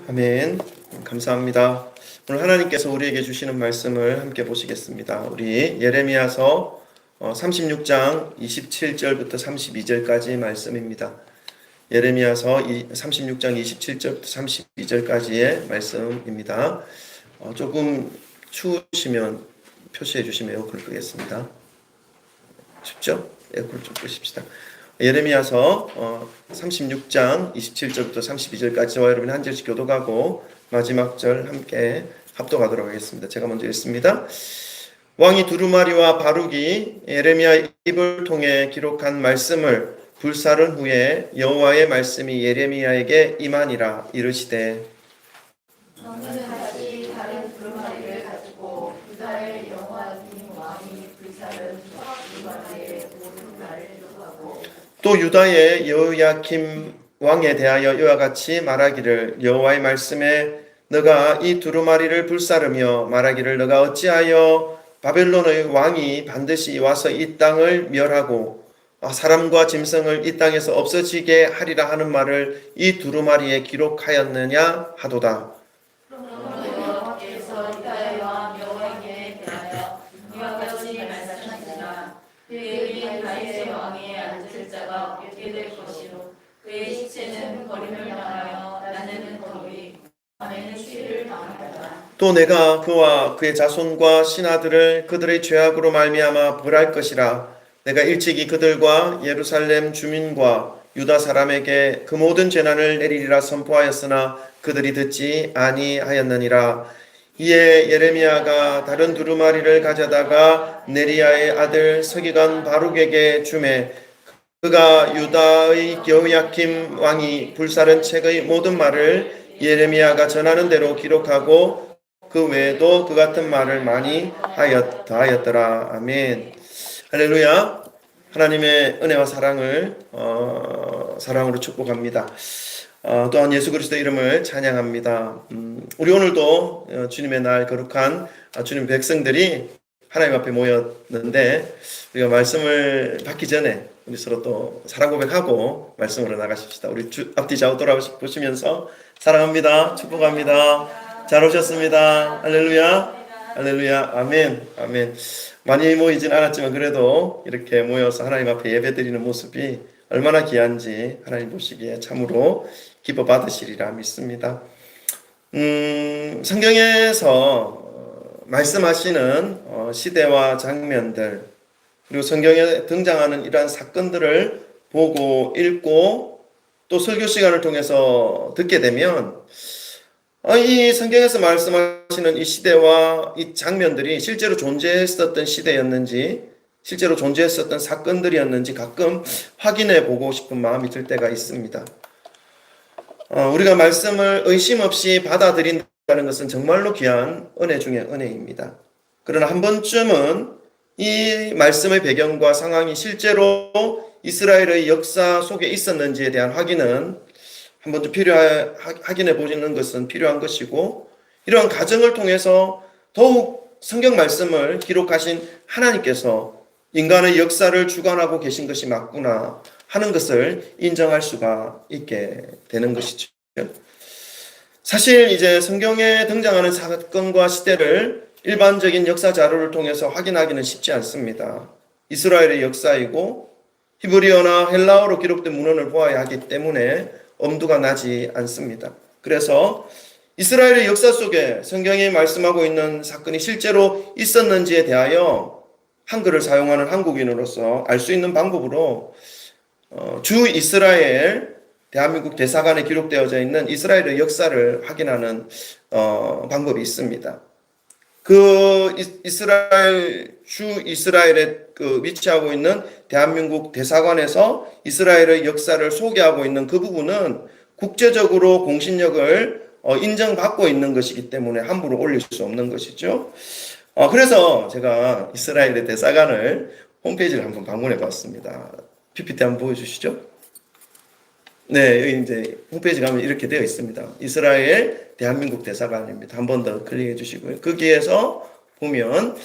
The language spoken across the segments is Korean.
아멘. 감사합니다. 오늘 하나님께서 우리에게 주시는 말씀을 함께 보시겠습니다. 우리 예레미야서 36장 27절부터 32절까지 말씀입니다. 예레미야서 36장 27절부터 32절까지의 말씀입니다. 조금 추우시면 표시해 주시면 에어컨을 끄겠습니다. 춥죠? 에어컨 좀 끄십시다. 예레미야서 36장 27절부터 32절까지 저와 여러분이 한 절씩 교독하고 마지막 절 함께 합독하도록 하겠습니다. 제가 먼저 읽습니다. 왕이 두루마리와 바룩이 예레미야 입을 통해 기록한 말씀을 불사른 후에 여호와의 말씀이 예레미야에게 임하니라. 이르시되 너는 다시 다른 두루마리를 가지고 유다의 여호야김 왕이 불사른 두루마리의 모든 말을 기록하고 또 유다의 여호야김 왕에 대하여 이와 같이 말하기를 여호와의 말씀에 너가 이 두루마리를 불사르며 말하기를 너가 어찌하여 바벨론의 왕이 반드시 와서 이 땅을 멸하고 사람과 짐승을 이 땅에서 없어지게 하리라 하는 말을 이 두루마리에 기록하였느냐 하도다. 여호와께서 유다의 왕 여호야김에 대하여 이와 같이 말씀하시니라. 그의 다윗의 왕에 앉을 자가 없게 될 것이로 그의 시체는 버림을 당하여 나는 거기 밤에는 추위를 당하리라. 또 내가 그와 그의 자손과 신하들을 그들의 죄악으로 말미암아 벌할 것이라. 내가 일찍이 그들과 예루살렘 주민과 유다 사람에게 그 모든 재난을 내리리라 선포하였으나 그들이 듣지 아니하였느니라. 이에 예레미야가 다른 두루마리를 가져다가 네리야의 아들 서기관 바룩에게 주매 그가 유다의 여호야김 왕이 불사른 책의 모든 말을 예레미야가 전하는 대로 기록하고 그 외에도 그 같은 말을 많이 하였더라. 아멘. 할렐루야. 하나님의 은혜와 사랑을 사랑으로 축복합니다. 또한 예수 그리스도 이름을 찬양합니다. 우리 오늘도 주님의 날 거룩한 주님 백성들이 하나님 앞에 모였는데 우리가 말씀을 받기 전에 우리 서로 또 사랑 고백하고 말씀으로 나가십시다. 우리 앞뒤 좌우 돌아보시면서 사랑합니다. 축복합니다. 잘 오셨습니다. 할렐루야. 할렐루야. 아멘. 아멘. 많이 모이진 않았지만 그래도 이렇게 모여서 하나님 앞에 예배드리는 모습이 얼마나 귀한지 하나님 보시기에 참으로 기뻐 받으시리라 믿습니다. 성경에서 말씀하시는 시대와 장면들 그리고 성경에 등장하는 이러한 사건들을 보고 읽고 또 설교 시간을 통해서 듣게 되면 이 성경에서 말씀하시는 이 시대와 이 장면들이 실제로 존재했었던 시대였는지 실제로 존재했었던 사건들이었는지 가끔 확인해 보고 싶은 마음이 들 때가 있습니다. 우리가 말씀을 의심 없이 받아들인다는 것은 정말로 귀한 은혜 중에 은혜입니다. 그러나 한 번쯤은 이 말씀의 배경과 상황이 실제로 이스라엘의 역사 속에 있었는지에 대한 확인은 한 번도 확인해 보시는 것은 필요한 것이고 이러한 과정을 통해서 더욱 성경 말씀을 기록하신 하나님께서 인간의 역사를 주관하고 계신 것이 맞구나 하는 것을 인정할 수가 있게 되는 것이죠. 사실 이제 성경에 등장하는 사건과 시대를 일반적인 역사 자료를 통해서 확인하기는 쉽지 않습니다. 이스라엘의 역사이고 히브리어나 헬라어로 기록된 문헌을 보아야 하기 때문에 엄두가 나지 않습니다. 그래서 이스라엘의 역사 속에 성경이 말씀하고 있는 사건이 실제로 있었는지에 대하여 한글을 사용하는 한국인으로서 알 수 있는 방법으로 주 이스라엘 대한민국 대사관에 기록되어져 있는 이스라엘의 역사를 확인하는 방법이 있습니다. 그 주 이스라엘에 위치하고 있는 대한민국 대사관에서 이스라엘의 역사를 소개하고 있는 그 부분은 국제적으로 공신력을 인정받고 있는 것이기 때문에 함부로 올릴 수 없는 것이죠. 그래서 제가 이스라엘의 대사관을 홈페이지를 한번 방문해 봤습니다. PPT 한번 보여주시죠. 네, 여기 이제 홈페이지 가면 이렇게 되어 있습니다. 이스라엘 대한민국 대사관입니다. 한 번 더 클릭해 주시고요. 거기에서 보면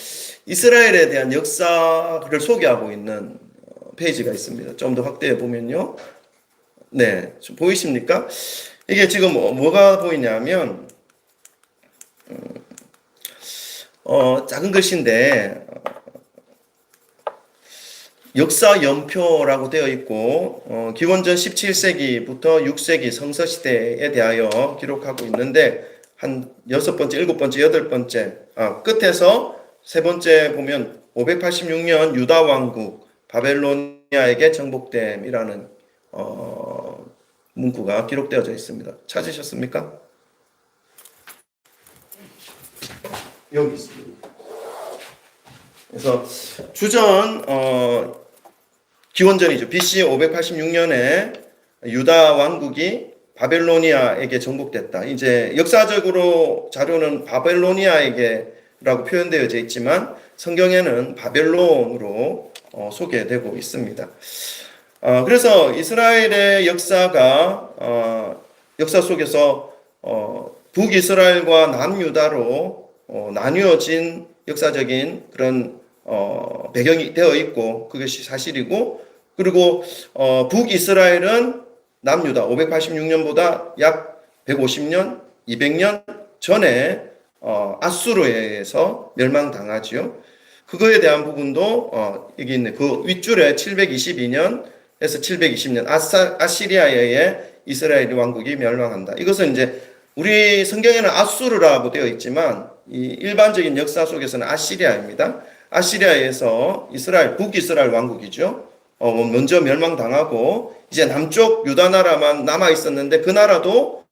이스라엘에 대한 역사를 소개하고 있는 페이지가 있습니다. 좀 더 확대해 보면요. 네, 좀 보이십니까? 이게 지금 뭐가 보이냐면 작은 글씨인데 역사 연표라고 되어 있고 기원전 17세기부터 6세기 성서시대에 대하여 기록하고 있는데 한 6번째, 7번째, 8번째 끝에서 세 번째 보면 586년 유다 왕국 바벨로니아에게 정복됨이라는 문구가 기록되어져 있습니다. 찾으셨습니까? 여기 있습니다. 그래서 주전 기원전이죠. BC 586년에 유다 왕국이 바벨로니아에게 정복됐다. 이제 역사적으로 자료는 바벨로니아에게라고 표현되어져 있지만 성경에는 바벨론으로 소개되고 있습니다. 그래서 이스라엘의 역사가 역사 속에서 북이스라엘과 남유다로 나뉘어진 역사적인 그런 배경이 되어 있고 그것이 사실이고, 그리고 북이스라엘은 남유다 586년보다 약 150년, 200년 전에 아수르에 의해서 멸망당하지요. 그거에 대한 부분도 여기 있네. 그 윗줄에 722년에서 720년 아시리아에 의해 이스라엘 왕국이 멸망한다. 이것은 이제 우리 성경에는 아수르라고 되어 있지만 이 일반적인 역사 속에서는 아시리아입니다. 아시리아에서 이스라엘, 북이스라엘 왕국이죠. 먼저 멸망당하고 이제 남쪽 유다 나라만 남아 있었는데 그 나라도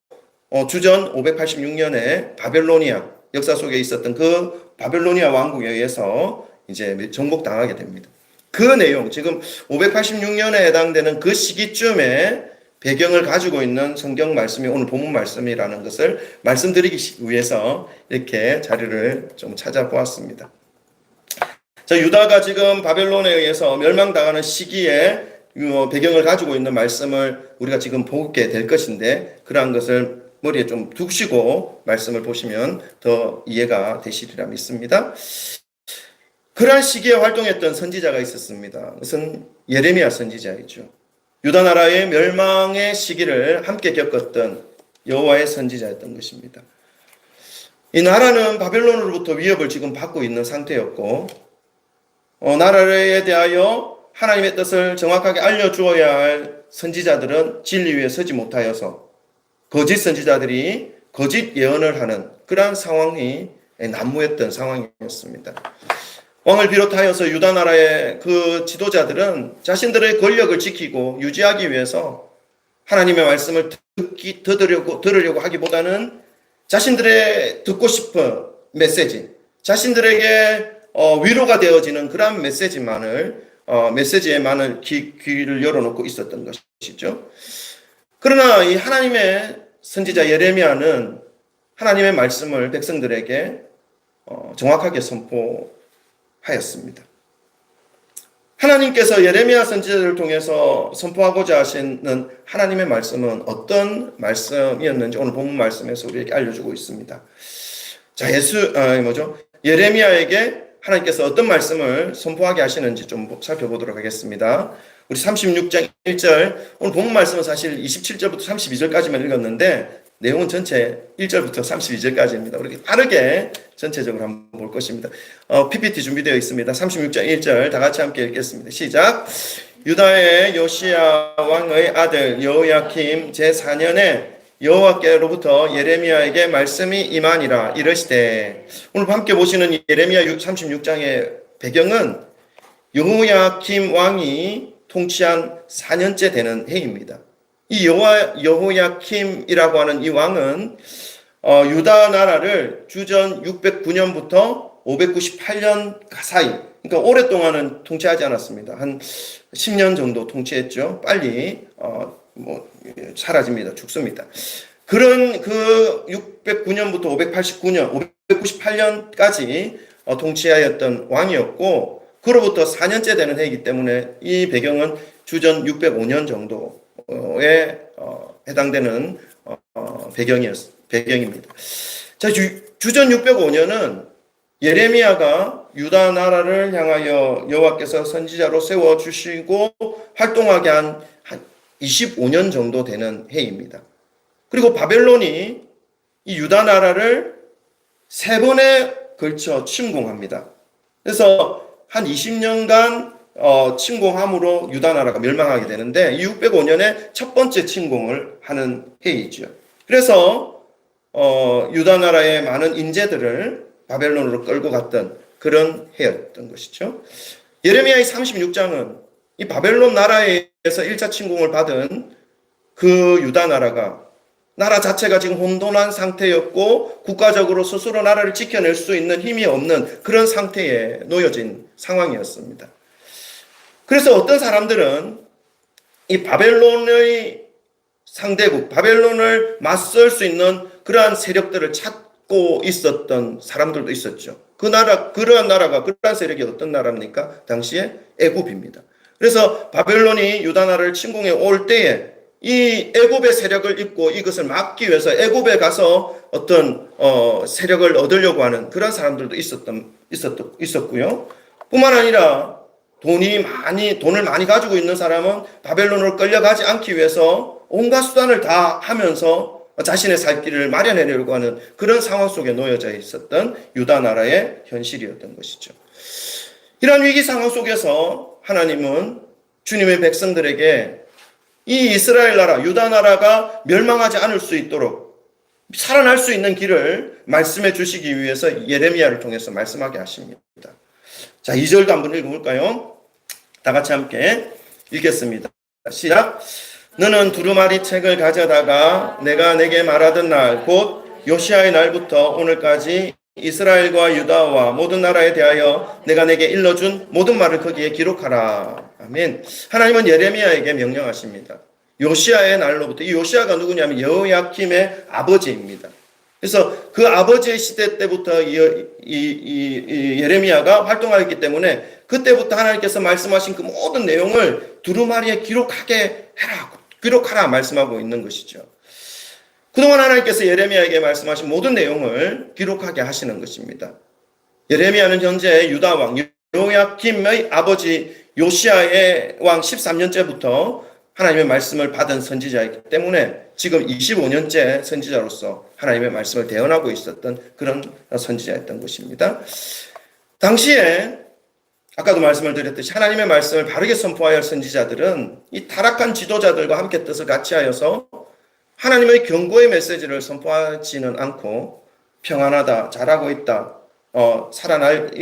주전 586년에 바벨로니아 역사 속에 있었던 그 바벨로니아 왕국에 의해서 이제 정복당하게 됩니다. 그 내용, 지금 586년에 해당되는 그 시기쯤에 배경을 가지고 있는 성경 말씀이 오늘 본문 말씀이라는 것을 말씀드리기 위해서 이렇게 자료를 좀 찾아보았습니다. 자, 유다가 지금 바벨론에 의해서 멸망당하는 시기에 배경을 가지고 있는 말씀을 우리가 지금 보게 될 것인데, 그러한 것을 머리에 좀 두시고 말씀을 보시면 더 이해가 되시리라 믿습니다. 그러한 시기에 활동했던 선지자가 있었습니다. 그것은 예레미야 선지자이죠. 유다 나라의 멸망의 시기를 함께 겪었던 여호와의 선지자였던 것입니다. 이 나라는 바벨론으로부터 위협을 지금 받고 있는 상태였고, 나라에 대하여 하나님의 뜻을 정확하게 알려주어야 할 선지자들은 진리 위에 서지 못하여서 거짓 선지자들이 거짓 예언을 하는 그러한 상황이 난무했던 상황이었습니다. 왕을 비롯하여서 유다 나라의 그 지도자들은 자신들의 권력을 지키고 유지하기 위해서 하나님의 말씀을 들으려고 하기보다는 자신들의 듣고 싶은 메시지, 자신들에게 위로가 되어지는 그러한 메시지에만을 귀를 열어놓고 있었던 것이죠. 그러나 이 하나님의 선지자 예레미야는 하나님의 말씀을 백성들에게 정확하게 선포하였습니다. 하나님께서 예레미야 선지자를 통해서 선포하고자 하시는 하나님의 말씀은 어떤 말씀이었는지 오늘 본문 말씀에서 우리에게 알려주고 있습니다. 자, 예레미야에게 하나님께서 어떤 말씀을 선포하게 하시는지 좀 살펴보도록 하겠습니다. 우리 36장 1절, 오늘 본문 말씀은 사실 27절부터 32절까지만 읽었는데 내용은 전체 1절부터 32절까지입니다. 우리 빠르게 전체적으로 한번 볼 것입니다. PPT 준비되어 있습니다. 36장 1절 다 같이 함께 읽겠습니다. 시작. 유다의 요시야 왕의 아들 여호야킴 제4년에 여호와께로부터 예레미야에게 말씀이 임하니라. 이르시되, 오늘 함께 보시는 예레미야 36장의 배경은 여호야킴 왕이 통치한 4년째 되는 해입니다. 이 여호야킴이라고 하는 이 왕은 유다 나라를 주전 609년부터 598년 사이, 그러니까 오랫동안은 통치하지 않았습니다. 한 10년 정도 통치했죠. 빨리 사라집니다. 죽습니다. 그런 그 609년부터 589년, 598년까지 통치하였던 왕이었고, 그로부터 4년째 되는 해이기 때문에 이 배경은 주전 605년 정도에 해당되는 배경입니다. 자, 주전 605년은 예레미야가 유다 나라를 향하여 여호와께서 선지자로 세워주시고 활동하게 한 25년 정도 되는 해입니다. 그리고 바벨론이 이 유다 나라를 3번에 걸쳐 침공합니다. 그래서 한 20년간 침공함으로 유다 나라가 멸망하게 되는데 605년에 첫 번째 침공을 하는 해이죠. 그래서 유다 나라의 많은 인재들을 바벨론으로 끌고 갔던 그런 해였던 것이죠. 예레미야의 36장은 이 바벨론 나라에서 1차 침공을 받은 그 유다 나라 자체가 지금 혼돈한 상태였고 국가적으로 스스로 나라를 지켜낼 수 있는 힘이 없는 그런 상태에 놓여진 상황이었습니다. 그래서 어떤 사람들은 이 바벨론의 상대국, 바벨론을 맞설 수 있는 그러한 세력들을 찾고 있었던 사람들도 있었죠. 그러한 나라가, 그러한 세력이 어떤 나라입니까? 당시에 애굽입니다. 그래서 바벨론이 유다 나라를 침공해 올 때에 이 애굽의 세력을 잇고 이것을 막기 위해서 애굽에 가서 어떤 세력을 얻으려고 하는 그런 사람들도 있었고요. 뿐만 아니라 돈을 많이 가지고 있는 사람은 바벨론으로 끌려가지 않기 위해서 온갖 수단을 다 하면서 자신의 살 길을 마련하려고 하는 그런 상황 속에 놓여져 있었던 유다 나라의 현실이었던 것이죠. 이러한 위기 상황 속에서 하나님은 주님의 백성들에게 이 이스라엘 나라, 유다 나라가 멸망하지 않을 수 있도록 살아날 수 있는 길을 말씀해 주시기 위해서 예레미야를 통해서 말씀하게 하십니다. 자, 2절도 한번 읽어볼까요? 다 같이 함께 읽겠습니다. 시작. 너는 두루마리 책을 가져다가 내가 내게 말하던 날, 곧 요시아의 날부터 오늘까지 이스라엘과 유다와 모든 나라에 대하여 내가 내게 일러준 모든 말을 거기에 기록하라. 아멘. 하나님은 예레미야에게 명령하십니다. 요시아의 날로부터, 이 요시아가 누구냐면 여호야킴의 아버지입니다. 그래서 그 아버지의 시대 때부터 예레미야가 활동하였기 때문에 그때부터 하나님께서 말씀하신 그 모든 내용을 두루마리에 기록하라 말씀하고 있는 것이죠. 그동안 하나님께서 예레미야에게 말씀하신 모든 내용을 기록하게 하시는 것입니다. 예레미야는 현재 유다 왕 여호야킴의 아버지 요시아의 왕 13년째부터 하나님의 말씀을 받은 선지자이기 때문에 지금 25년째 선지자로서 하나님의 말씀을 대언하고 있었던 그런 선지자였던 것입니다. 당시에 아까도 말씀을 드렸듯이 하나님의 말씀을 바르게 선포하여 할 선지자들은 이 타락한 지도자들과 함께 뜻을 같이 하여서 하나님의 경고의 메시지를 선포하지는 않고 평안하다, 잘하고 있다, 살아날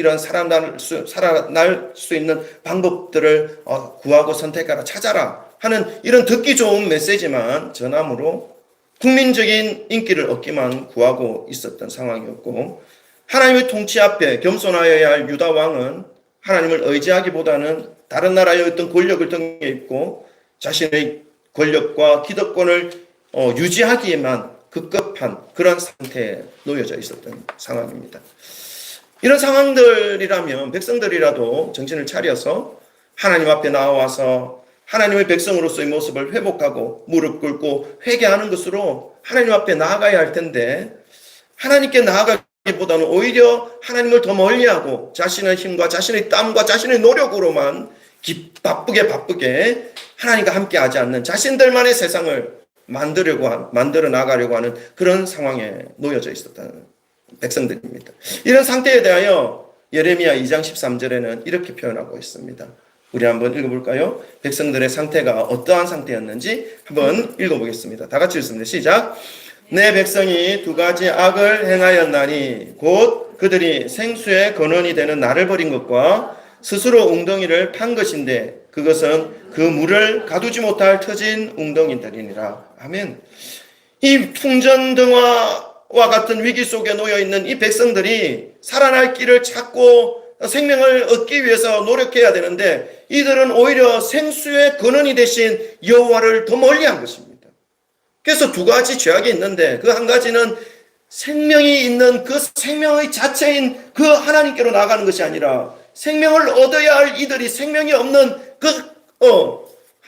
수 있는 방법들을 구하고 선택하라, 찾아라 하는 이런 듣기 좋은 메시지만 전함으로 국민적인 인기를 얻기만 구하고 있었던 상황이었고, 하나님의 통치 앞에 겸손하여야 할 유다 왕은 하나님을 의지하기보다는 다른 나라의 어떤 권력을 등에 입고 자신의 권력과 기득권을 유지하기에만 급급한 그런 상태에 놓여져 있었던 상황입니다. 이런 상황들이라면 백성들이라도 정신을 차려서 하나님 앞에 나와서 하나님의 백성으로서의 모습을 회복하고 무릎 꿇고 회개하는 것으로 하나님 앞에 나아가야 할 텐데, 하나님께 나아가기보다는 오히려 하나님을 더 멀리하고 자신의 힘과 자신의 땀과 자신의 노력으로만 바쁘게 하나님과 함께하지 않는 자신들만의 세상을 만들어 나가려고 하는 그런 상황에 놓여져 있었다는 백성들입니다. 이런 상태에 대하여 예레미야 2장 13절에는 이렇게 표현하고 있습니다. 우리 한번 읽어볼까요? 백성들의 상태가 어떠한 상태였는지 한번 읽어보겠습니다. 다 같이 읽습니다. 시작. 내 백성이 두 가지 악을 행하였나니 곧 그들이 생수의 근원이 되는 나를 버린 것과 스스로 웅덩이를 판 것인데 그것은 그 물을 가두지 못할 터진 웅덩이들이니라. 아멘. 이 풍전등화와 같은 위기 속에 놓여있는 이 백성들이 살아날 길을 찾고 생명을 얻기 위해서 노력해야 되는데, 이들은 오히려 생수의 근원이 되신 여호와를 더 멀리한 것입니다. 그래서 두 가지 죄악이 있는데, 그 한 가지는 생명이 있는 그 생명의 자체인 그 하나님께로 나가는 것이 아니라 생명을 얻어야 할 이들이 생명이 없는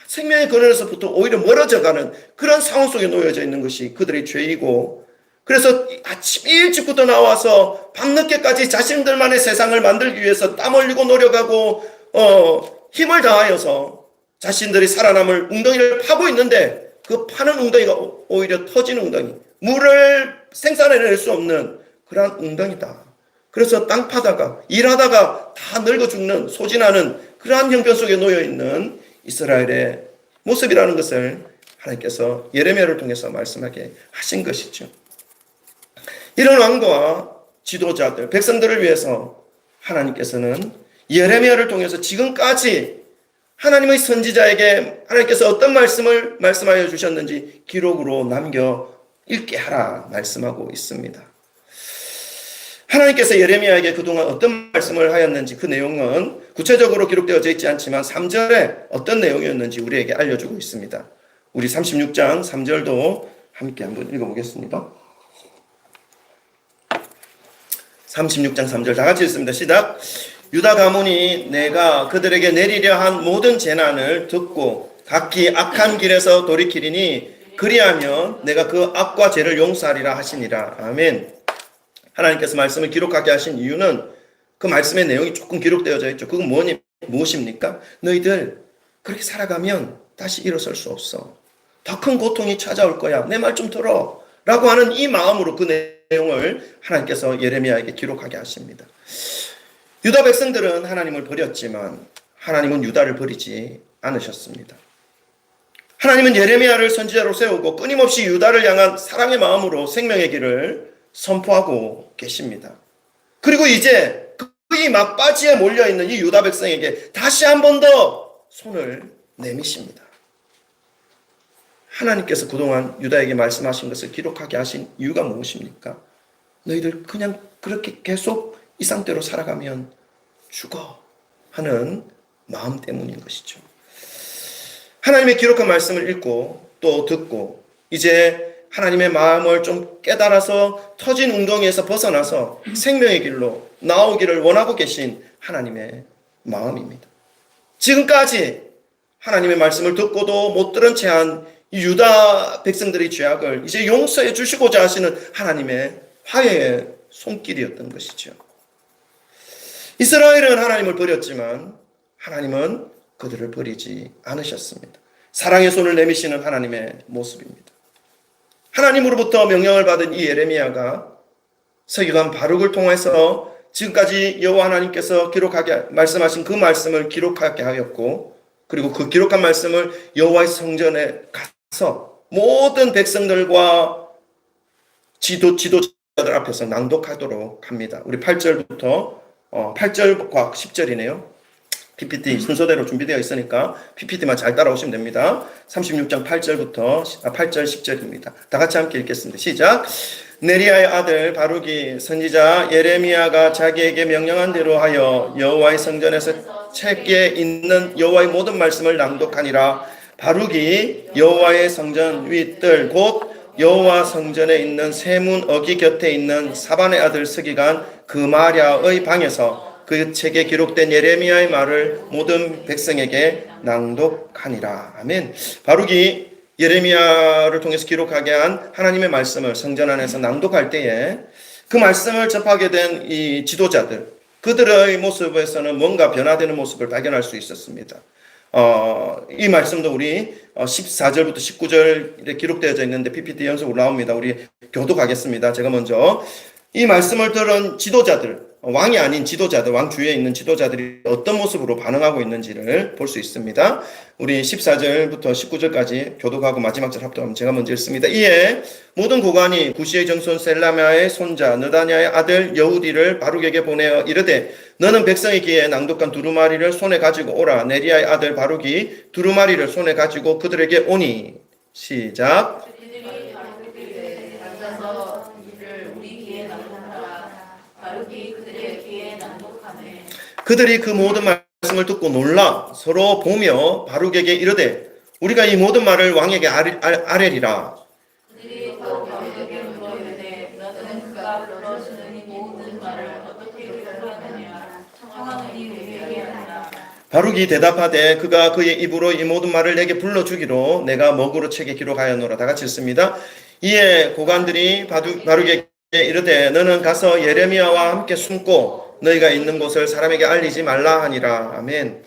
생명의 근원에서부터 오히려 멀어져가는 그런 상황 속에 놓여져 있는 것이 그들의 죄이고, 그래서 아침 일찍부터 나와서 밤늦게까지 자신들만의 세상을 만들기 위해서 땀 흘리고 노력하고 힘을 다하여서 자신들이 살아남을 웅덩이를 파고 있는데, 그 파는 웅덩이가 아니고 오히려 터진 웅덩이, 물을 생산해낼 수 없는 그러한 웅덩이다. 그래서 땅 파다가 일하다가 다 늙어 죽는, 소진하는 그러한 형편 속에 놓여 있는 이스라엘의 모습이라는 것을 하나님께서 예레미야를 통해서 말씀하게 하신 것이죠. 이런 왕과 지도자들, 백성들을 위해서 하나님께서는 예레미야를 통해서 지금까지 하나님의 선지자에게 하나님께서 어떤 말씀을 말씀하여 주셨는지 기록으로 남겨 읽게 하라 말씀하고 있습니다. 하나님께서 예레미야에게 그동안 어떤 말씀을 하였는지 그 내용은 구체적으로 기록되어져 있지 않지만 3절에 어떤 내용이었는지 우리에게 알려주고 있습니다. 우리 36장 3절도 함께 한번 읽어보겠습니다. 36장 3절 다 같이 읽습니다. 시작. 유다 가문이 내가 그들에게 내리려 한 모든 재난을 듣고 각기 악한 길에서 돌이키리니 그리하면 내가 그 악과 죄를 용서하리라 하시니라. 아멘. 하나님께서 말씀을 기록하게 하신 이유는 그 말씀의 내용이 조금 기록되어져 있죠. 그건 무엇입니까? 너희들 그렇게 살아가면 다시 일어설 수 없어. 더 큰 고통이 찾아올 거야. 내 말 좀 들어. 라고 하는 이 마음으로 그 내용을 하나님께서 예레미야에게 기록하게 하십니다. 유다 백성들은 하나님을 버렸지만 하나님은 유다를 버리지 않으셨습니다. 하나님은 예레미야를 선지자로 세우고 끊임없이 유다를 향한 사랑의 마음으로 생명의 길을 선포하고 계십니다. 그리고 이제 이 막바지에 몰려있는 이 유다 백성에게 다시 한 번 더 손을 내미십니다. 하나님께서 그동안 유다에게 말씀하신 것을 기록하게 하신 이유가 무엇입니까? 너희들 그냥 그렇게 계속 이 상태로 살아가면 죽어 하는 마음 때문인 것이죠. 하나님의 기록한 말씀을 읽고 또 듣고 이제 하나님의 마음을 좀 깨달아서 터진 웅덩이에서 벗어나서 생명의 길로 나오기를 원하고 계신 하나님의 마음입니다. 지금까지 하나님의 말씀을 듣고도 못 들은 채한 유다 백성들의 죄악을 이제 용서해 주시고자 하시는 하나님의 화해의 손길이었던 것이죠. 이스라엘은 하나님을 버렸지만 하나님은 그들을 버리지 않으셨습니다. 사랑의 손을 내미시는 하나님의 모습입니다. 하나님으로부터 명령을 받은 이 예레미야가 서기관 바룩을 통해서 지금까지 여호와 하나님께서 기록하게 말씀하신 그 말씀을 기록하게 하였고, 그리고 그 기록한 말씀을 여호와의 성전에 가서 모든 백성들과 지도자들 앞에서 낭독하도록 합니다. 우리 8절부터 8절과 10절이네요. PPT 순서대로 준비되어 있으니까 PPT만 잘 따라오시면 됩니다. 36장 8절 10절입니다. 다 같이 함께 읽겠습니다. 시작. 네리야의 아들 바룩이 선지자 예레미야가 자기에게 명령한 대로 하여 여호와의 성전에서 책에 있는 여호와의 모든 말씀을 낭독하니라. 바룩이 여호와의 성전 윗뜰 곧 여호와 성전에 있는 세문 어기 곁에 있는 사반의 아들 스기간 그마랴의 방에서 그 책에 기록된 예레미야의 말을 모든 백성에게 낭독하니라. 아멘. 바룩이 예레미야를 통해서 기록하게 한 하나님의 말씀을 성전 안에서 낭독할 때에 그 말씀을 접하게 된 이 지도자들, 그들의 모습에서는 뭔가 변화되는 모습을 발견할 수 있었습니다. 이 말씀도 우리 14절부터 19절에 기록되어져 있는데 PPT 연속으로 나옵니다. 우리 교독하겠습니다. 제가 먼저 이 말씀을 들은 지도자들, 왕이 아닌 지도자들, 왕 주위에 있는 지도자들이 어떤 모습으로 반응하고 있는지를 볼 수 있습니다. 우리 14절부터 19절까지 교독하고 마지막 절 합독하면 제가 먼저 읽습니다. 이에 모든 고관이 구시의 정손 셀라미아의 손자 느다냐의 아들 여후디를 바룩에게 보내어 이르되 너는 백성의 귀에 낭독한 두루마리를 손에 가지고 오라. 네리야의 아들 바룩이 두루마리를 손에 가지고 그들에게 오니. 시작. 그들이 그 모든 말씀을 듣고 놀라 서로 보며 바룩에게 이르되 우리가 이 모든 말을 왕에게 아뢰리라. 그들이 또 바룩에게 물어 이르되 너는 그가 불러주는 이 모든 말을 어떻게 들었느냐 청하노니 우리에게 하라. 바룩이 대답하되 그가 그의 입으로 이 모든 말을 내게 불러주기로 내가 먹으로 책에 기록하였노라. 다 같이 읽습니다. 이에 고관들이 바룩에게 이르되 너는 가서 예레미야와 함께 숨고 너희가 있는 곳을 사람에게 알리지 말라 하니라. 아멘.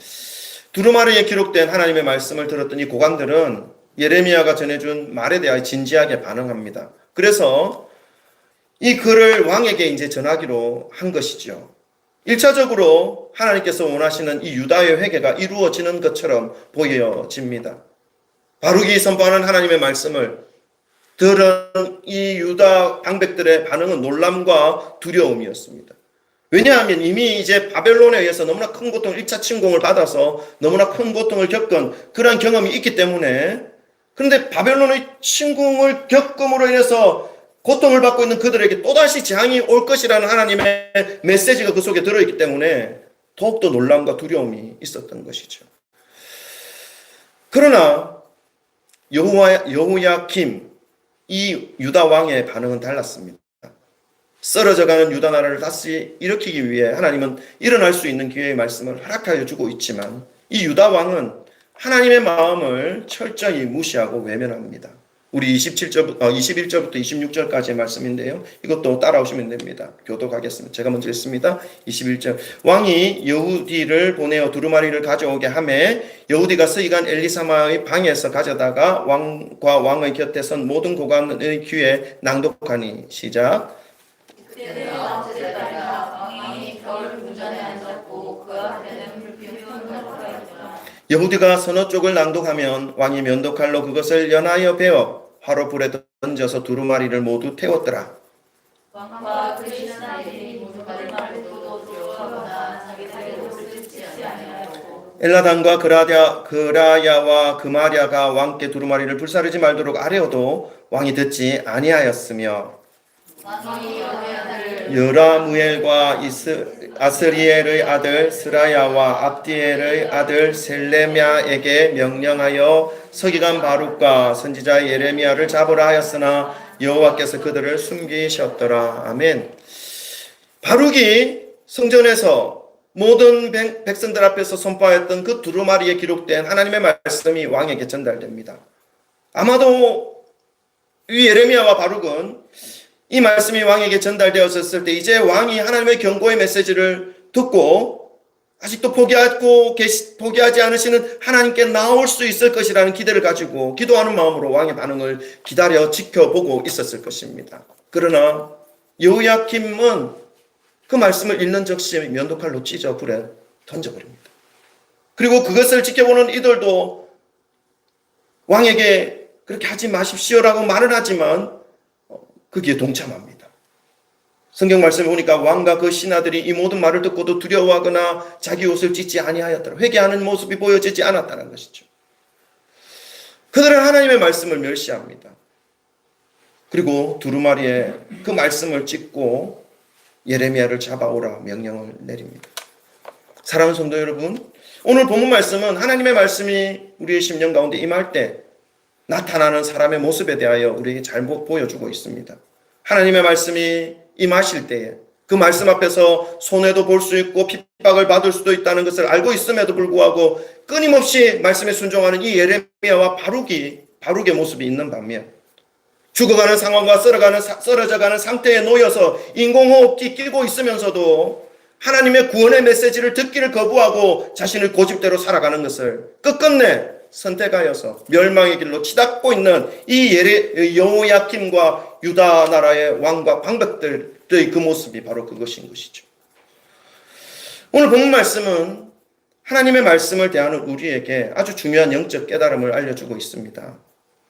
두루마리에 기록된 하나님의 말씀을 들었던 이 고관들은 예레미야가 전해준 말에 대하여 진지하게 반응합니다. 그래서 이 글을 왕에게 이제 전하기로 한 것이죠. 1차적으로 하나님께서 원하시는 이 유다의 회개가 이루어지는 것처럼 보여집니다. 바룩이 선포하는 하나님의 말씀을 들은 이 유다 방백들의 반응은 놀람과 두려움이었습니다. 왜냐하면 이미 이제 바벨론에 의해서 너무나 큰 고통을 1차 침공을 받아서 너무나 큰 고통을 겪은 그런 경험이 있기 때문에, 그런데 바벨론의 침공을 겪음으로 인해서 고통을 받고 있는 그들에게 또다시 재앙이 올 것이라는 하나님의 메시지가 그 속에 들어있기 때문에 더욱더 놀람과 두려움이 있었던 것이죠. 그러나 여호야김 이 유다 왕의 반응은 달랐습니다. 쓰러져가는 유다 나라를 다시 일으키기 위해 하나님은 일어날 수 있는 기회의 말씀을 허락하여 주고 있지만 이 유다 왕은 하나님의 마음을 철저히 무시하고 외면합니다. 우리 21절부터 26절까지의 말씀인데요. 이것도 따라오시면 됩니다. 교독하겠습니다. 제가 먼저 읽습니다. 21절. 왕이 여우디를 보내어 두루마리를 가져오게 하매 여우디가 서기관 엘리사마의 방에서 가져다가 왕과 왕의 곁에 선 모든 고관의 귀에 낭독하니. 시작. 그때는 아홉째 달이라 왕이 겨울 궁전에 앉았고 그 앞에는 불빛 휘황나무가 있더라. 여우디가 서너 쪽을 낭독하면 왕이 면도칼로 그것을 연하여 베어 화로 불에 던져서 두루마리를 모두 태웠더라. 왕과 그의 신하들이 모두 받을 말을 듣고 두려워하거나 자기들의 옷을 찢지 아니하였고 엘라단과 그라야와 그마랴가 왕께 두루마리를 불사르지 말도록 아뢰어도 왕이 듣지 아니하였으며 왕이 여호의 아들 여라무엘과 아스리엘의 아들 스라야와 압디엘의 아들 셀레미야에게 명령하여 서기관 바룩과 선지자 예레미야를 잡으라 하였으나 여호와께서 그들을 숨기셨더라. 아멘. 바룩이 성전에서 모든 백성들 앞에서 선포하였던 그 두루마리에 기록된 하나님의 말씀이 왕에게 전달됩니다. 아마도 이 예레미야와 바룩은 이 말씀이 왕에게 전달되었을 때 이제 왕이 하나님의 경고의 메시지를 듣고 아직도 포기하지 않으시는 하나님께 나올 수 있을 것이라는 기대를 가지고 기도하는 마음으로 왕의 반응을 기다려 지켜보고 있었을 것입니다. 그러나 여호야김은 그 말씀을 읽는 즉시 면도칼로 찢어 불에 던져버립니다. 그리고 그것을 지켜보는 이들도 왕에게 그렇게 하지 마십시오라고 말은 하지만 거기에 동참합니다. 성경 말씀을 보니까 왕과 그 신하들이 이 모든 말을 듣고도 두려워하거나 자기 옷을 찢지 아니하였더라. 회개하는 모습이 보여지지 않았다는 것이죠. 그들은 하나님의 말씀을 멸시합니다. 그리고 두루마리에 그 말씀을 찢고 예레미야를 잡아오라 명령을 내립니다. 사랑하는 성도 여러분, 오늘 본문 말씀은 하나님의 말씀이 우리의 심령 가운데 임할 때 나타나는 사람의 모습에 대하여 우리에게 잘 보여주고 있습니다. 하나님의 말씀이 임하실 때에 그 말씀 앞에서 손해도 볼 수 있고 핍박을 받을 수도 있다는 것을 알고 있음에도 불구하고 끊임없이 말씀에 순종하는 이 예레미야와 바룩의 모습이 있는 반면 죽어가는 상황과 쓰러져가는 상태에 놓여서 인공호흡기 끼고 있으면서도 하나님의 구원의 메시지를 듣기를 거부하고 자신을 고집대로 살아가는 것을 끝끝내 선택하여서 멸망의 길로 치닫고 있는 이 여호야김과 유다 나라의 왕과 방백들의 그 모습이 바로 그것인 것이죠. 오늘 본문 말씀은 하나님의 말씀을 대하는 우리에게 아주 중요한 영적 깨달음을 알려주고 있습니다.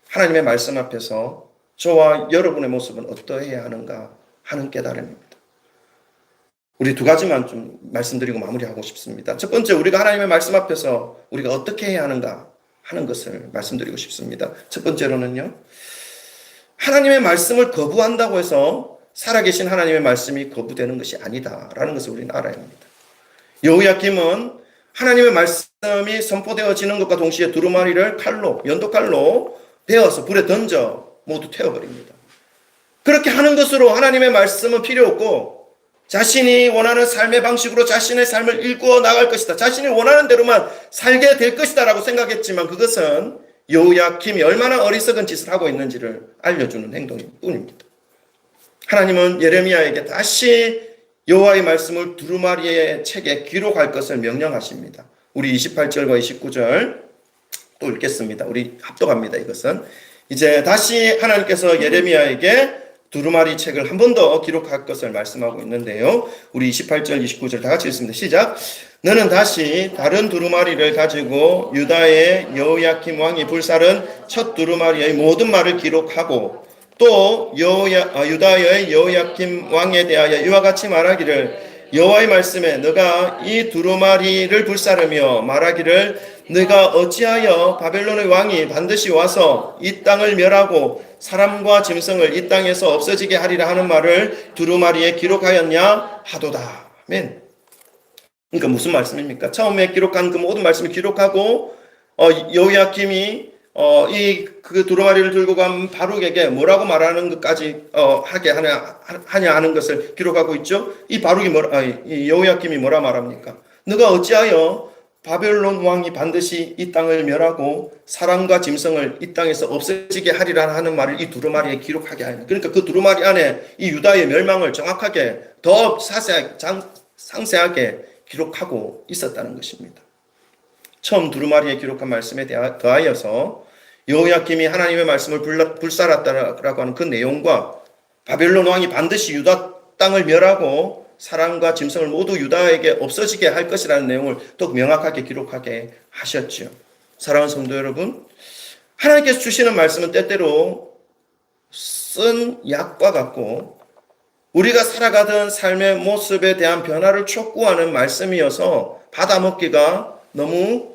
하나님의 말씀 앞에서 저와 여러분의 모습은 어떠해야 하는가 하는 깨달음입니다. 우리 두 가지만 좀 말씀드리고 마무리하고 싶습니다. 첫 번째, 우리가 하나님의 말씀 앞에서 우리가 어떻게 해야 하는가 하는 것을 말씀드리고 싶습니다. 첫 번째로는요, 하나님의 말씀을 거부한다고 해서 살아계신 하나님의 말씀이 거부되는 것이 아니다라는 것을 우리는 알아야 합니다. 여호야김은 하나님의 말씀이 선포되어지는 것과 동시에 두루마리를 면도칼로 베어서 불에 던져 모두 태워버립니다. 그렇게 하는 것으로 하나님의 말씀은 필요 없고 자신이 원하는 삶의 방식으로 자신의 삶을 일구어 나갈 것이다, 자신이 원하는 대로만 살게 될 것이다 라고 생각했지만 그것은 여호야김이 얼마나 어리석은 짓을 하고 있는지를 알려주는 행동일 뿐입니다. 하나님은 예레미야에게 다시 여호와의 말씀을 두루마리의 책에 기록할 것을 명령하십니다. 우리 28절과 29절 또 읽겠습니다. 우리 합독합니다. 이것은 이제 다시 하나님께서 예레미야에게 두루마리 책을 한 번 더 기록할 것을 말씀하고 있는데요. 우리 28절 29절 다 같이 읽습니다. 시작. 너는 다시 다른 두루마리를 가지고 유다의 여호야킴 왕이 불살은 첫 두루마리의 모든 말을 기록하고 또 유다의 여호야킴 왕에 대하여 이와 같이 말하기를 여호와의 말씀에 너가 이 두루마리를 불사르며 말하기를 너가 어찌하여 바벨론의 왕이 반드시 와서 이 땅을 멸하고 사람과 짐승을 이 땅에서 없어지게 하리라 하는 말을 두루마리에 기록하였냐 하도다. 아멘. 그러니까 무슨 말씀입니까? 처음에 기록한 그 모든 말씀을 기록하고 여호야킴이 이 그 두루마리를 들고 간 바룩에게 뭐라고 말하는 것까지 하게 하냐 하는 것을 기록하고 있죠. 이 바룩이 이 여호야킴이 뭐라 말합니까? 너가 어찌하여 바벨론 왕이 반드시 이 땅을 멸하고 사람과 짐승을 이 땅에서 없어지게 하리라 하는 말을 이 두루마리에 기록하게 하냐. 그러니까 그 두루마리 안에 이 유다의 멸망을 정확하게 더 상세하게 기록하고 있었다는 것입니다. 처음 두루마리에 기록한 말씀에 더하여서 여호야킴이 하나님의 말씀을 불살았다라고 하는 그 내용과 바벨론 왕이 반드시 유다 땅을 멸하고 사람과 짐승을 모두 유다에게 없어지게 할 것이라는 내용을 더 명확하게 기록하게 하셨죠. 사랑하는 성도 여러분, 하나님께서 주시는 말씀은 때때로 쓴 약과 같고 우리가 살아가던 삶의 모습에 대한 변화를 촉구하는 말씀이어서 받아먹기가 너무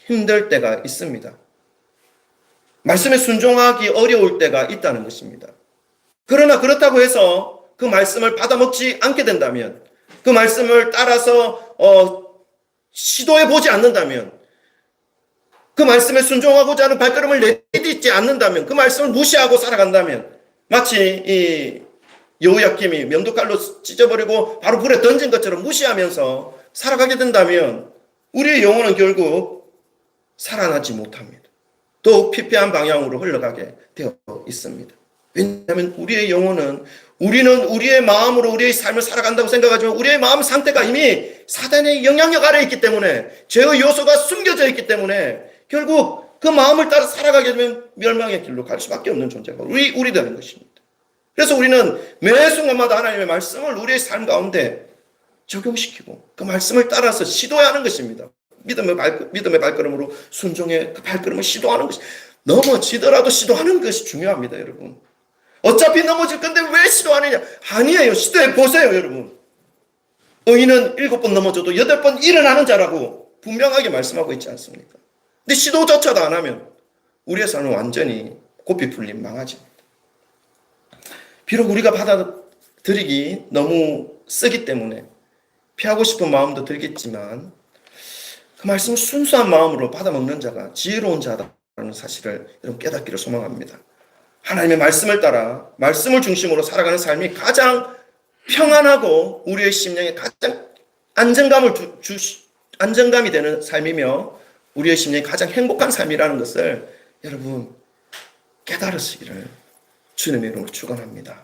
힘들 때가 있습니다. 말씀에 순종하기 어려울 때가 있다는 것입니다. 그러나 그렇다고 해서 그 말씀을 받아먹지 않게 된다면, 그 말씀을 따라서 시도해 보지 않는다면, 그 말씀에 순종하고자 하는 발걸음을 내딛지 않는다면, 그 말씀을 무시하고 살아간다면, 마치 이 여호야킴이 면도칼로 찢어버리고 바로 불에 던진 것처럼 무시하면서 살아가게 된다면 우리의 영혼은 결국 살아나지 못합니다. 더욱 피폐한 방향으로 흘러가게 되어 있습니다. 왜냐하면 우리의 영혼은 우리는 우리의 마음으로 우리의 삶을 살아간다고 생각하지만 우리의 마음 상태가 이미 사단의 영향력 아래에 있기 때문에 죄의 요소가 숨겨져 있기 때문에 결국 그 마음을 따라 살아가게 되면 멸망의 길로 갈 수밖에 없는 존재가 우리라는 것입니다. 그래서 우리는 매 순간마다 하나님의 말씀을 우리의 삶 가운데 적용시키고 그 말씀을 따라서 시도해야 하는 것입니다. 믿음의 발걸음으로 순종의 그 발걸음을 시도하는 것이, 넘어지더라도 시도하는 것이 중요합니다, 여러분. 어차피 넘어질 건데 왜 시도하느냐? 아니에요. 시도해 보세요, 여러분. 의인은 7번 넘어져도 8번 일어나는 자라고 분명하게 말씀하고 있지 않습니까? 근데 시도조차도 안 하면 우리의 삶은 완전히 고삐 풀린 망하집니다. 비록 우리가 받아들이기 너무 쓰기 때문에 피하고 싶은 마음도 들겠지만 그 말씀을 순수한 마음으로 받아먹는 자가 지혜로운 자다라는 사실을 여러분 깨닫기를 소망합니다. 하나님의 말씀을 따라 말씀을 중심으로 살아가는 삶이 가장 평안하고 우리의 심령에 가장 안정감이 되는 삶이며 우리의 심령이 가장 행복한 삶이라는 것을 여러분 깨달으시기를 주님의 이름으로 축원합니다.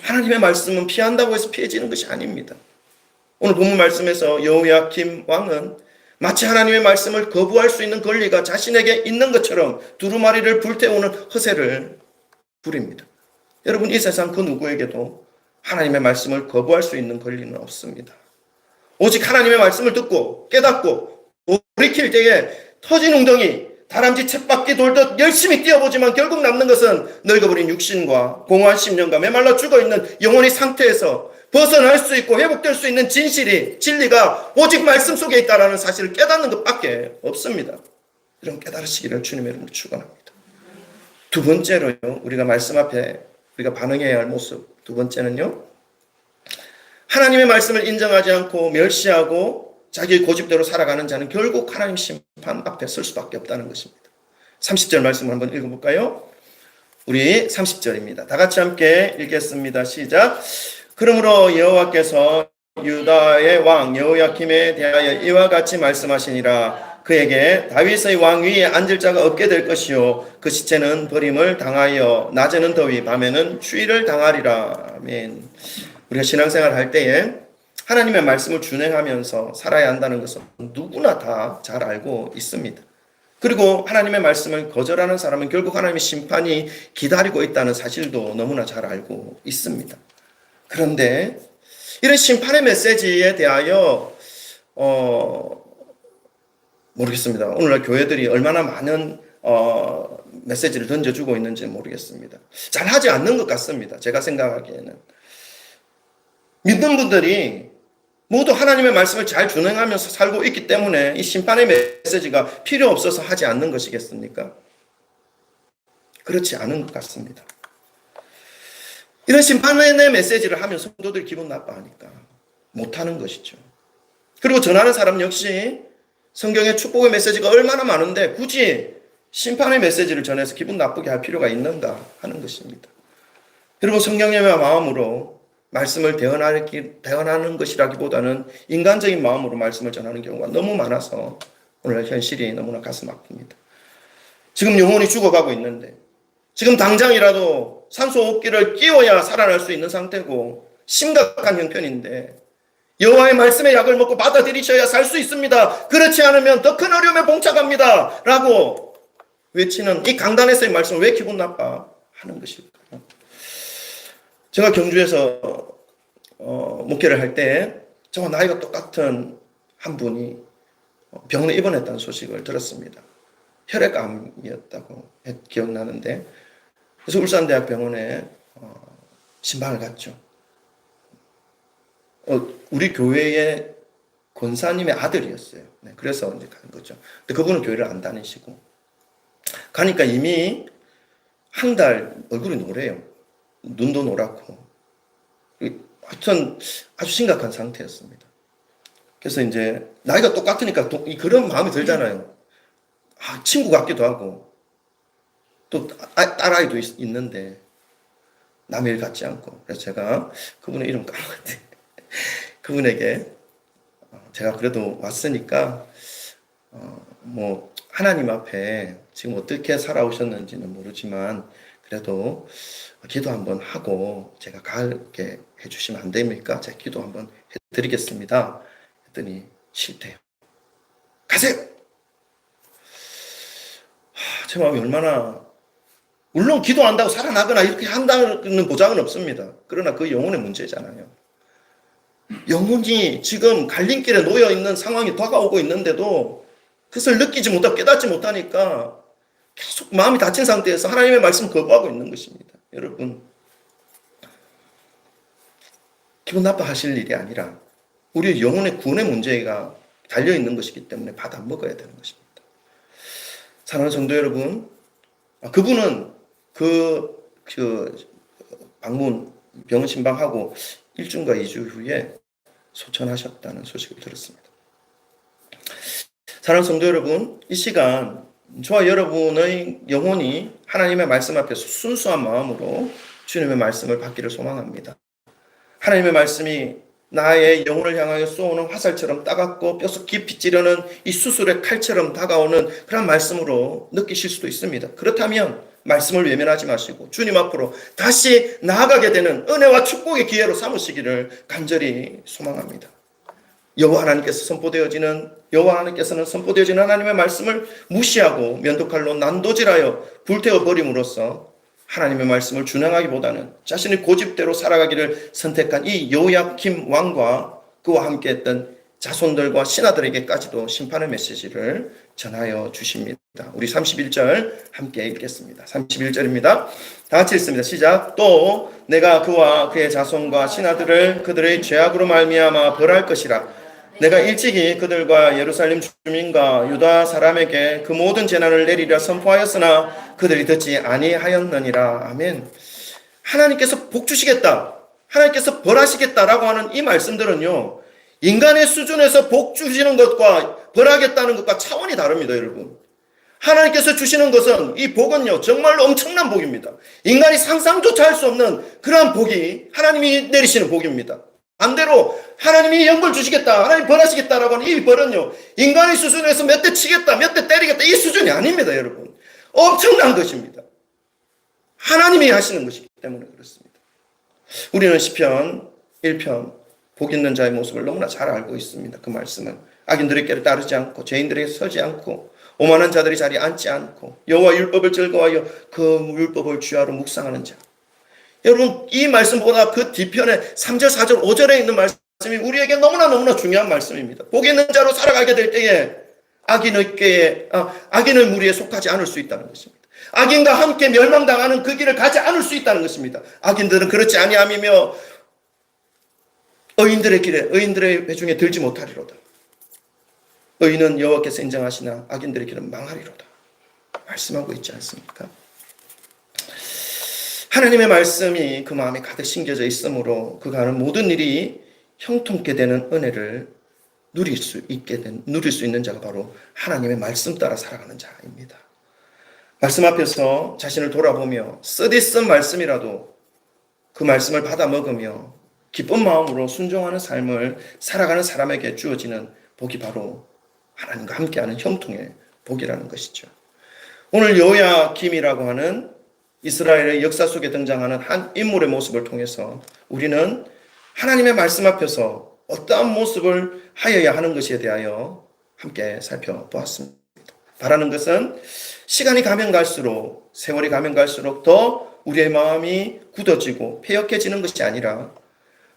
하나님의 말씀은 피한다고 해서 피해지는 것이 아닙니다. 오늘 본문 말씀에서 여호야킴 왕은 마치 하나님의 말씀을 거부할 수 있는 권리가 자신에게 있는 것처럼 두루마리를 불태우는 허세를 부립니다. 여러분, 이 세상 그 누구에게도 하나님의 말씀을 거부할 수 있는 권리는 없습니다. 오직 하나님의 말씀을 듣고 깨닫고 돌이킬 때에 터진 웅덩이 다람쥐 쳇바퀴 돌듯 열심히 뛰어보지만 결국 남는 것은 늙어버린 육신과 공허한 심령과 메말라 죽어있는 영혼의 상태에서 벗어날 수 있고 회복될 수 있는 진리가 오직 말씀 속에 있다는 사실을 깨닫는 것밖에 없습니다. 이런 깨달으시기를 주님의 이름으로 축원합니다. 두 번째로요, 우리가 말씀 앞에 우리가 반응해야 할 모습, 두 번째는요, 하나님의 말씀을 인정하지 않고 멸시하고 자기의 고집대로 살아가는 자는 결국 하나님 심판 앞에 설 수밖에 없다는 것입니다. 30절 말씀을 한번 읽어볼까요? 우리 30절입니다. 다 같이 함께 읽겠습니다. 시작. 그러므로 여호와께서 유다의 왕 여호야킴에 대하여 이와 같이 말씀하시니라. 그에게 다윗의 왕 위에 앉을 자가 없게 될 것이요 그 시체는 버림을 당하여 낮에는 더위 밤에는 추위를 당하리라. 아멘. 우리가 신앙생활 할 때에 하나님의 말씀을 준행하면서 살아야 한다는 것은 누구나 다 잘 알고 있습니다. 그리고 하나님의 말씀을 거절하는 사람은 결국 하나님의 심판이 기다리고 있다는 사실도 너무나 잘 알고 있습니다. 그런데 이런 심판의 메시지에 대하여 모르겠습니다. 오늘날 교회들이 얼마나 많은 메시지를 던져주고 있는지 모르겠습니다. 잘하지 않는 것 같습니다. 제가 생각하기에는. 믿는 분들이 모두 하나님의 말씀을 잘 준행하면서 살고 있기 때문에 이 심판의 메시지가 필요 없어서 하지 않는 것이겠습니까? 그렇지 않은 것 같습니다. 이런 심판의 메시지를 하면 성도들이 기분 나빠하니까 못하는 것이죠. 그리고 전하는 사람 역시 성경의 축복의 메시지가 얼마나 많은데 굳이 심판의 메시지를 전해서 기분 나쁘게 할 필요가 있는가 하는 것입니다. 여러분, 성령의 마음으로 말씀을 대언하는 것이라기보다는 인간적인 마음으로 말씀을 전하는 경우가 너무 많아서 오늘 현실이 너무나 가슴 아픕니다. 지금 영혼이 죽어가고 있는데 지금 당장이라도 산소호흡기를 끼워야 살아날 수 있는 상태고 심각한 형편인데 여호와의 말씀의 약을 먹고 받아들이셔야 살 수 있습니다. 그렇지 않으면 더 큰 어려움에 봉착합니다. 라고 외치는 이 강단에서의 말씀을 왜 기분 나빠하는 것일까요? 제가 경주에서 목회를 할 때 저와 나이가 똑같은 한 분이 병원에 입원했다는 소식을 들었습니다. 혈액암이었다고 기억나는데 그래서 울산대학병원에 신방을 갔죠. 우리 교회의 권사님의 아들이었어요. 네, 그래서 이제 간 거죠. 근데 그분은 교회를 안 다니시고 가니까 이미 한 달 얼굴이 노래요. 눈도 노랗고 하여튼 아주 심각한 상태였습니다. 그래서 이제 나이가 똑같으니까 그런 마음이 들잖아요. 친구 같기도 하고 또 딸아이도 있는데 남의 일 같지 않고 그래서 제가 그분의 이름 까먹었는데 그분에게 제가 그래도 왔으니까 뭐 하나님 앞에 지금 어떻게 살아오셨는지는 모르지만 그래도 기도 한번 하고 제가 가게 해주시면 안 됩니까? 제가 기도 한번 해드리겠습니다. 했더니 싫대요. 가세요! 제 마음이 얼마나 물론 기도한다고 살아나거나 이렇게 한다는 보장은 없습니다. 그러나 그 영혼의 문제잖아요. 영혼이 지금 갈림길에 놓여 있는 상황이 다가오고 있는데도 그것을 느끼지 못하고 깨닫지 못하니까 계속 마음이 닫힌 상태에서 하나님의 말씀을 거부하고 있는 것입니다. 여러분, 기분 나빠하실 일이 아니라 우리 영혼의 구원의 문제가 달려있는 것이기 때문에 받아 먹어야 되는 것입니다. 사랑하는 성도 여러분, 그분은 방문 병원 신방하고 1주인가 2주 후에 소천하셨다는 소식을 들었습니다. 사랑하는 성도 여러분, 이 시간 저와 여러분의 영혼이 하나님의 말씀 앞에서 순수한 마음으로 주님의 말씀을 받기를 소망합니다. 하나님의 말씀이 나의 영혼을 향하여 쏘는 화살처럼 따갑고 뼈속 깊이 찌르는 이 수술의 칼처럼 다가오는 그런 말씀으로 느끼실 수도 있습니다. 그렇다면 말씀을 외면하지 마시고 주님 앞으로 다시 나아가게 되는 은혜와 축복의 기회로 삼으시기를 간절히 소망합니다. 여호와 하나님께서는 선포되어지는 하나님의 말씀을 무시하고 면도칼로 난도질하여 불태워 버림으로써 하나님의 말씀을 준행하기보다는 자신의 고집대로 살아가기를 선택한 이 요야킴 왕과 그와 함께했던 자손들과 신하들에게까지도 심판의 메시지를 전하여 주십니다. 우리 31절 함께 읽겠습니다. 31절입니다. 다 같이 읽습니다. 시작. 또 내가 그와 그의 자손과 신하들을 그들의 죄악으로 말미암아 벌할 것이라. 내가 일찍이 그들과 예루살렘 주민과 유다 사람에게 그 모든 재난을 내리려 선포하였으나 그들이 듣지 아니하였느니라. 아멘. 하나님께서 복 주시겠다, 하나님께서 벌하시겠다라고 하는 이 말씀들은요, 인간의 수준에서 복 주시는 것과 벌하겠다는 것과 차원이 다릅니다. 여러분, 하나님께서 주시는 것은, 이 복은요 정말로 엄청난 복입니다. 인간이 상상조차 할 수 없는 그러한 복이 하나님이 내리시는 복입니다. 반대로 하나님이 영벌 주시겠다, 하나님 벌하시겠다라고 하는 이 벌은요, 인간의 수준에서 몇 대 치겠다, 몇 대 때리겠다, 이 수준이 아닙니다. 여러분, 엄청난 것입니다. 하나님이 하시는 것이기 때문에 그렇습니다. 우리는 시편 1편 복 있는 자의 모습을 너무나 잘 알고 있습니다. 그 말씀은 악인들에게 따르지 않고 죄인들에게 서지 않고 오만한 자들이 자리에 앉지 않고 여호와 율법을 즐거워하여 그 율법을 주야로 묵상하는 자. 여러분, 이 말씀보다 그 뒤편에 3절, 4절, 5절에 있는 말씀이 우리에게 너무나 중요한 말씀입니다. 복 있는 자로 살아가게 될 때에 악인의 무리에 속하지 않을 수 있다는 것입니다. 악인과 함께 멸망당하는 그 길을 가지 않을 수 있다는 것입니다. 악인들은 그렇지 아니함이며 의인들의 회중에 들지 못하리로다. 의인은 여호와께서 인정하시나 악인들의 길은 망하리로다. 말씀하고 있지 않습니까? 하나님의 말씀이 그 마음에 가득 심겨져 있으므로 그가 하는 모든 일이 형통케 되는 은혜를 누릴 수 있는 자가 바로 하나님의 말씀 따라 살아가는 자입니다. 말씀 앞에서 자신을 돌아보며 쓰디쓴 말씀이라도 그 말씀을 받아 먹으며 기쁜 마음으로 순종하는 삶을 살아가는 사람에게 주어지는 복이 바로 하나님과 함께하는 형통의 복이라는 것이죠. 오늘 여호야김이라고 하는 이스라엘의 역사 속에 등장하는 한 인물의 모습을 통해서 우리는 하나님의 말씀 앞에서 어떠한 모습을 하여야 하는 것에 대하여 함께 살펴보았습니다. 바라는 것은 시간이 가면 갈수록, 세월이 가면 갈수록 더 우리의 마음이 굳어지고 폐역해지는 것이 아니라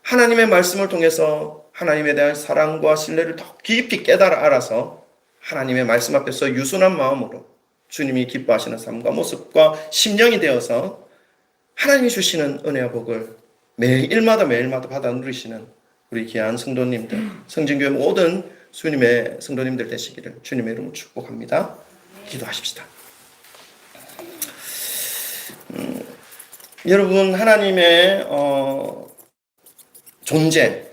하나님의 말씀을 통해서 하나님에 대한 사랑과 신뢰를 더 깊이 깨달아 알아서 하나님의 말씀 앞에서 유순한 마음으로 주님이 기뻐하시는 삶과 모습과 심령이 되어서 하나님이 주시는 은혜와 복을 매일마다 받아 누리시는 우리 귀한 성도님들, 성진교회 모든 주님의 성도님들 되시기를 주님의 이름으로 축복합니다. 기도하십시다. 여러분, 하나님의 존재,